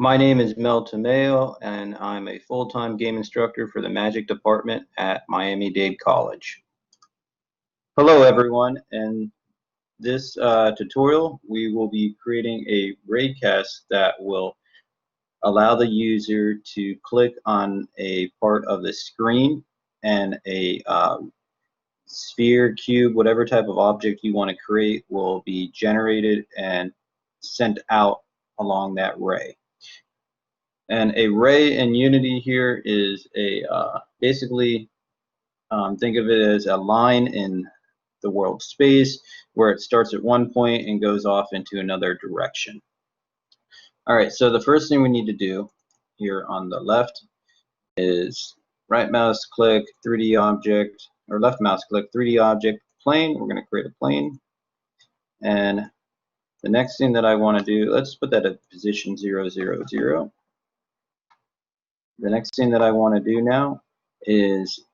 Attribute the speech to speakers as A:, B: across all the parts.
A: My name is Mel Tomeo, and I'm a full-time game instructor for the Magic Department at Miami-Dade College. Hello, everyone. In this tutorial, we will be creating a RayCast that will allow the user to click on a part of the screen, and a sphere, cube, whatever type of object you want to create will be generated and sent out along that ray. And a ray in Unity here is a basically think of it as a line in the world space where it starts at one point and goes off into another direction. All right, so the first thing we need to do here on the left is right mouse click 3D object, or left mouse click 3D object plane. We're going to create a plane. And the next thing that I want to do, let's put that at position 0, 0, 0. The next thing that I want to do now is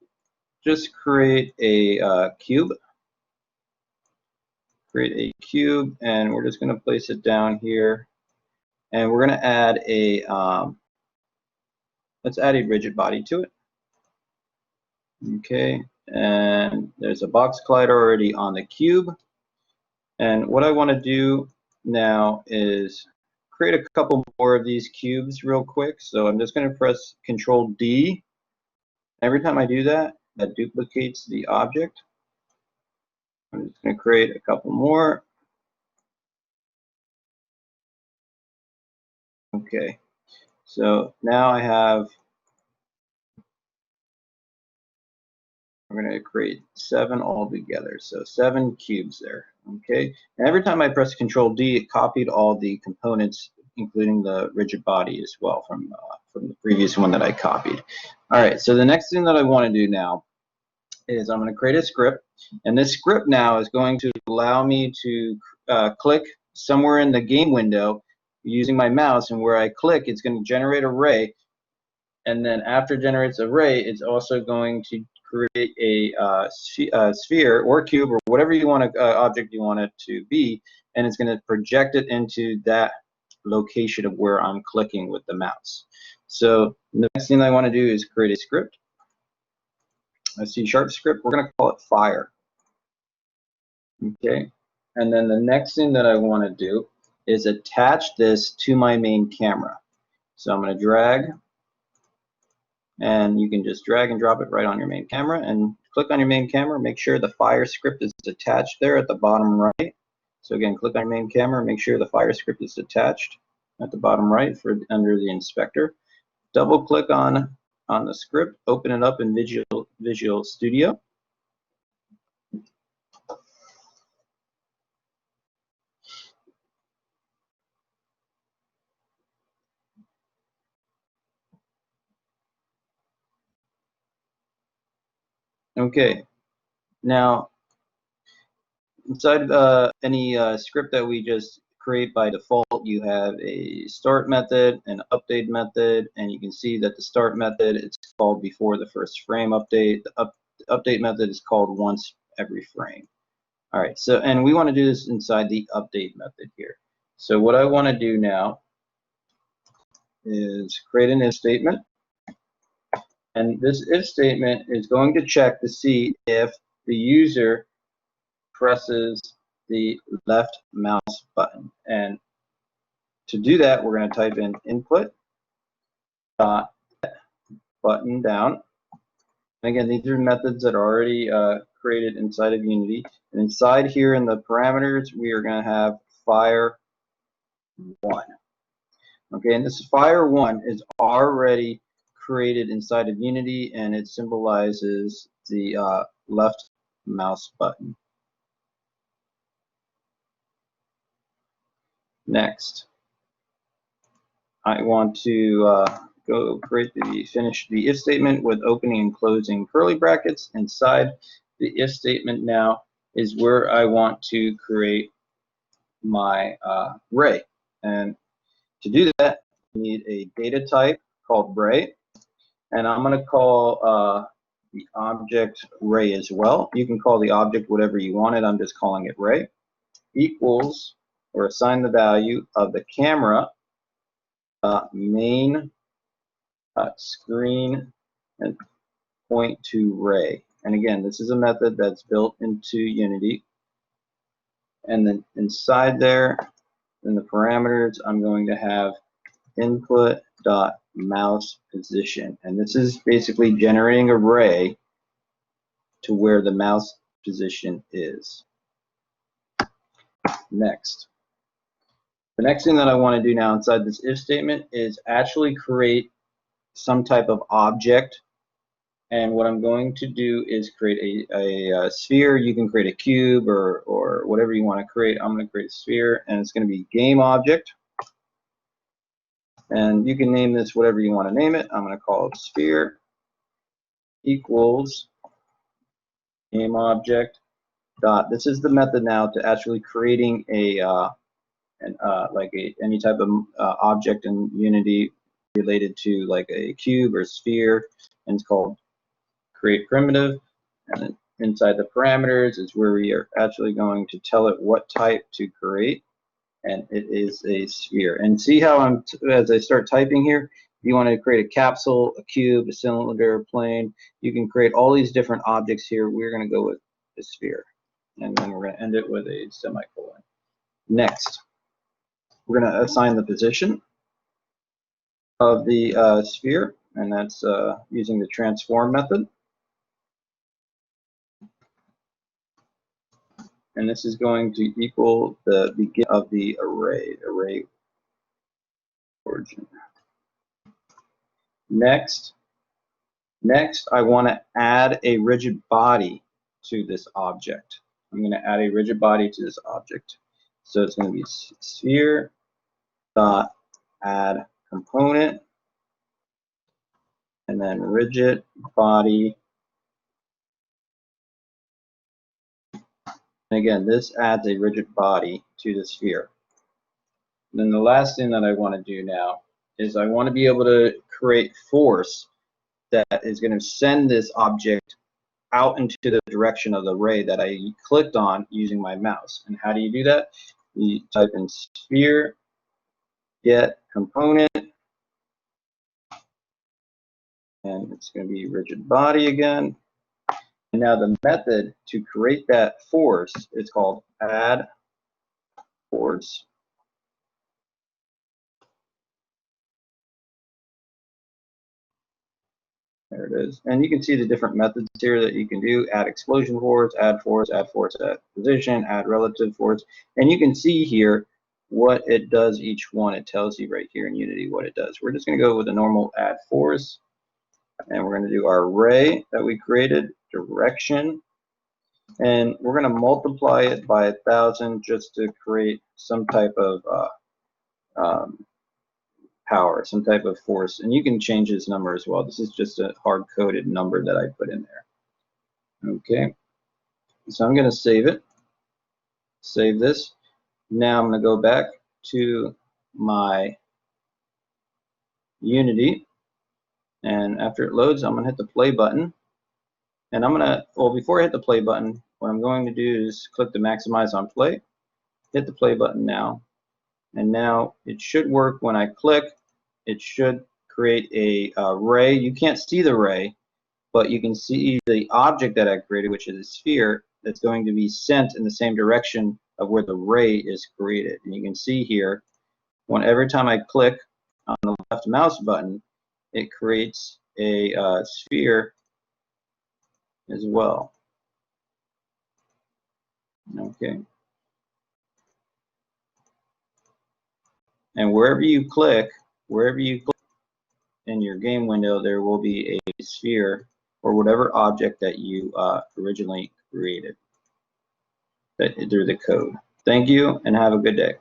A: just create a cube. Create a cube, and we're just going to place it down here. And we're going to add a, let's add a rigid body to it. Okay, and there's a box collider already on the cube. And what I want to do now is create a couple more of these cubes real quick. So I'm just going to press Control D. Every time I do that, that duplicates the object. I'm just going to create a couple more. Okay, so now I have, I'm going to create 7 altogether. So 7 cubes there. Okay, and every time I press Control D, it copied all the components, including the rigid body as well from the previous one that I copied. All right, so the next thing that I want to do now is I'm going to create a script, and this script now is going to allow me to click somewhere in the game window using my mouse, and where I click, it's going to generate a ray, and then after it generates a ray, it's also going to create a sphere or cube or whatever you want object you want it to be, and it's going to project it into that location of where I'm clicking with the mouse. So the next thing I want to do is create a script, a C# script. We're going to call it fire. Okay, and then the next thing that I want to do is attach this to my main camera. So I'm going to drag, and you can just drag and drop it right on your main camera, and click on your main camera. Make sure the fire script is attached there at the bottom right. So again, click on your main camera, make sure the fire script is attached at the bottom right for under the inspector. Double click on the script, open it up in Visual Studio. Okay, now inside any script that we just create by default, you have a start method, an update method, and you can see that the start method is called before the first frame update. The update method is called once every frame. All right, so, and we want to do this inside the update method here. So what I want to do now is create an if statement. And this if statement is going to check to see if the user presses the left mouse button. And to do that, we're going to type in input dot button down. And again, these are methods that are already created inside of Unity. And inside here in the parameters, we are going to have fire 1. Okay, and this fire 1 is already created inside of Unity, and it symbolizes the left mouse button. Next, I want to go finish the if statement with opening and closing curly brackets. Inside the if statement now is where I want to create my ray. And to do that, you need a data type called ray. And I'm going to call the object ray as well. You can call the object whatever you want it. I'm just calling it ray. Equals, or assign the value of the camera main screen and point to Ray. And again, this is a method that's built into Unity. And then inside there, in the parameters, I'm going to have input.mouse position. And this is basically generating a ray to where the mouse position is. Next. The next thing that I want to do now inside this if statement is actually create some type of object. And what I'm going to do is create a sphere. You can create a cube or whatever you want to create. I'm going to create a sphere, and it's going to be game object. And you can name this whatever you want to name it. I'm going to call it sphere equals game object dot. This is the method now to actually creating any type of object in Unity related to like a cube or sphere, and it's called create primitive. And then inside the parameters is where we are actually going to tell it what type to create, and it is a sphere. And see how as I start typing here, if you want to create a capsule, a cube, a cylinder, a plane, you can create all these different objects here. We're going to go with a sphere, and then we're going to end it with a semicolon. Next, we're going to assign the position of the sphere, and that's using the transform method. And this is going to equal the beginning of the array origin. Next, I want to add a rigid body to this object. I'm going to add a rigid body to this object. So it's going to be sphere dot add component, and then rigid body. And again, this adds a rigid body to the sphere. And then the last thing that I want to do now is I want to be able to create force that is going to send this object out into the direction of the ray that I clicked on using my mouse. And how do you do that? You type in sphere get component, and it's going to be rigid body again. And now the method to create that force is called add force. There it is. And you can see the different methods here that you can do. Add explosion force, add position, add relative force. And you can see here what it does each one. It tells you right here in Unity what it does. We're just going to go with a normal add force. And we're going to do our ray that we created, direction. And we're going to multiply it by 1,000 just to create some type of power, some type of force. And you can change this number as well. This is just a hard-coded number that I put in there. Okay, so I'm going to save it. Save this. Now I'm going to go back to my Unity. And after it loads, I'm going to hit the play button. And I'm going to, well, before I hit the play button, what I'm going to do is click the maximize on play. Hit the play button now. And now it should work. When I click, it should create a ray. You can't see the ray, but you can see the object that I created, which is a sphere, that's going to be sent in the same direction of where the ray is created. And you can see here, every time I click on the left mouse button, it creates a sphere as well. Okay. And wherever you click in your game window, there will be a sphere or whatever object that you originally created through the code. Thank you and have a good day.